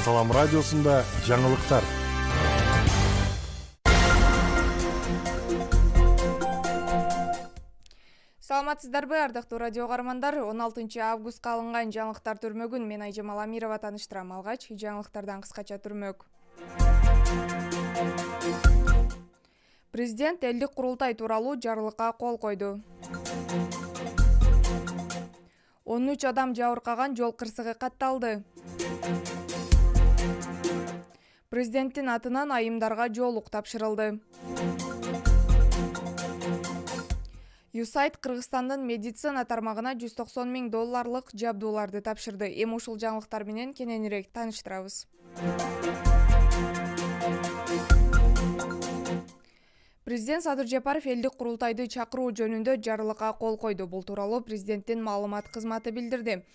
Салам радиосунда жаңылыктар. Саламатсыздарбы, ардактуу радио каармандар. 16 августка алынган жаңылыктар түрмөгүн мен Айжамал Амирова таныштырам. Алгач жаңылыктардан кыскача түрмөк. Президент элдик курултай тууралуу жарлыкка кол койду. 13 адам жабыркаган жол кырсыгы катталды. Президенттин атынан айымдарга жоолук тапшырылды. USAID Кыргызстандын медицина тармагына $190 000 жабдууларды тапшырды. Эми ушул жаңылыктар менен кененирээк тааныштырабыз. Президент Садыр Жапаров элдик курултайды чакыруу жөнүндө жарлыкка кол койду. Бул тууралуу президенттин маалымат кызматы билдирди.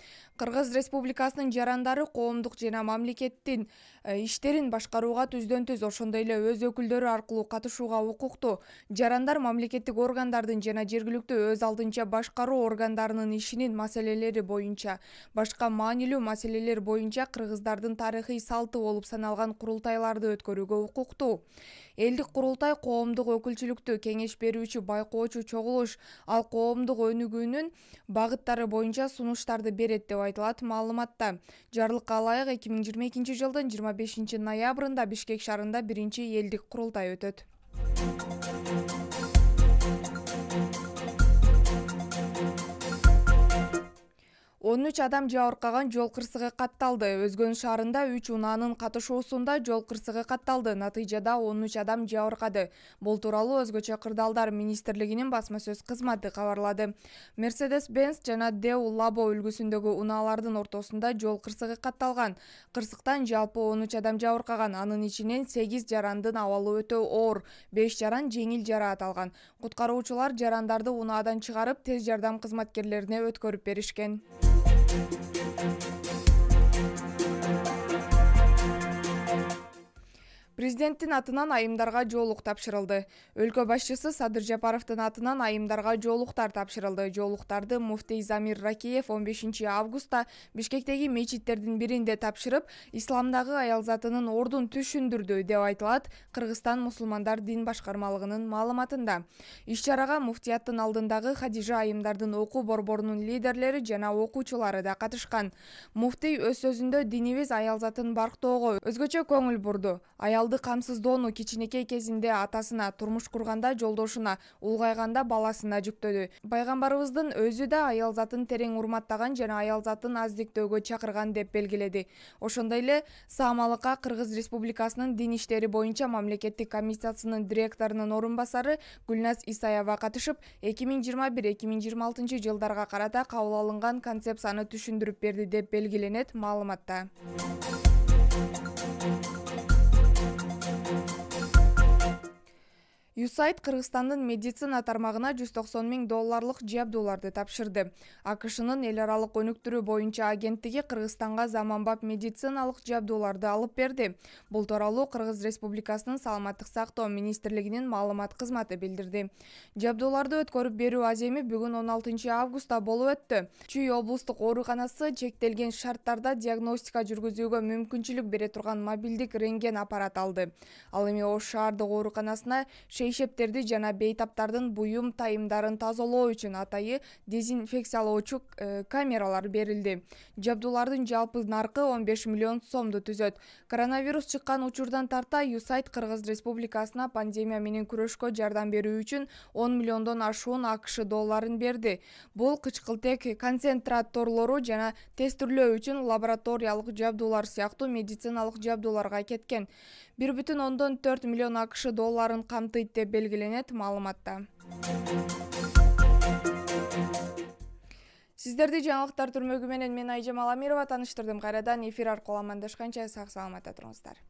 Кыргыз Республикасынын жарандары коомдук жана мамлекеттин иштерин башкарууга түздөн-түз, ошондой эле өз өкүлдөрү аркылуу катышууга укуктуу. Жарандар мамлекеттик органдардын жана жергиликтүү өз алдынча башкаруу органдарынын ишинин маселелери боюнча, башка маанилүү маселелер боюнча кыргыздардын тарыхый салты болуп саналган курултайларды өткөрүүгө укуктуу. Элдик курултай коомдук өкүлчүлүктү кеңеш берүүчү байкоочу чогулуш, ал коомдук өнүгүүнүн багыттары боюнча сунуштарды берет деп айтылат маалыматта. Жарлыкка ылайык 2022 жылдын 25 ноябрында Бишкек шаарында биринчи элдик курултай өтөт. 13 адам жабыркаган жол кырсыгы катталды. Өзгөн шаарында 3 унаанын катышуусунда жол кырсыгы катталды. Натыйжада 13 адам жабыркады. Бул тууралуу Өзгөчө кырдаалдар министрлигинин басма сөз кызматы кабарлады. Mercedes-Benz жана Deu Labo үлгүсүндөгү унаалардын ортосунда жол кырсыгы катталган. Кырсыктан жалпы 13 адам жабыркаган. Анын ичинен 8 жарандын абалы өтө оор, 5 жаран жеңил жараат алган. Куткаруучулар жарандарды унаадан чыгарып, тез жардам кызматкерлерине өткөрүп беришкен. Президенттин атынан айымдарга жоолук тапшырылды. Өлкө башчысы Садыр Жапаровдун атынан айымдарга жоолуктар тапшырылды. Жоолуктарды муфтий Замир Ракиев 15 августта Бишкектеги мечиттердин биринде тапшырып, исламдагы аялзатынын ордун түшүндүрдү деп айтылат Кыргызстан мусулмандар дин башкармалыгынын маалыматында. Иш-чарага муфтияттын алдындагы Хадижа айымдардын окуу борборунун лидерлери жана окуучулары да катышкан. Муфтий өз сөзүндө динибиз аялзатын барктоого өзгөчө көңүл бурду. Аялды камсыздоону кичинекей кезинде атасына, турмуш курганда жолдошуна, улгайганда баласына жүктөдү. Пайгамбарыбыздын өзү да аялзатын терең урматтаган жана аялзатын аздиктөөгө чакырган деп белгиледи. Ошондой эле саамалыкка Кыргыз Республикасынын дин иштери боюнча мамлекеттик комиссиясынын директорунун орун басары Гүлназ Исаева катышып, 2021-2026 жылдарга карата кабыл алынган концепцияны түшүндүрүп берди деп белгиленет маалыматта. USAID Кыргызстандын медицина тармагына $190 000 жабдууларды тапшырды. АКШнын эл аралык өнүктүрүү боюнча агенттиги Кыргызстанга заманбап медициналык жабдууларды алып берди. Бул тууралуу Кыргыз Республикасынын Саламаттык сактоо министрлигинин маалымат кызматы билдирди. Жабдууларды өткөрүп берүү аземи бүгүн 16 августта болуп өттү. Чүй облустук ооруканасы чектелген шарттарда диагностика жүргүзүүгө мүмкүнчүлүк бере турган мобилдик рентген аппарат алды. Ал эми Ош шаардык ооруканасына шейшептерди жана бейтаптардын буюм тайымдарын тазалоо үчүн атайы дезинфекциялоочу камералар берилди. Жабдуулардын жалпы наркы 15 миллион сомду түзөт. Коронавирус чыккан учурдан тарта USAID Кыргыз Республикасына пандемия менен күрөшкө жардам берүү үчүн 10 миллиондон ашуун АКШ долларын берди. Бул кычкылтек концентраторлору жана тестирлөө үчүн лабораториялык жабдуулар сыяктуу медициналык жабдууларга кеткен. 1,4 миллион АКШ долларын камтыйт деп белгиленет маалыматта. Сиздерди жаңылыктар түрмөгү менен мен Айжамал Амирова таныштырдым. Кайрадан эфир аркылуу амандашканча сак саламатта туруңуздар.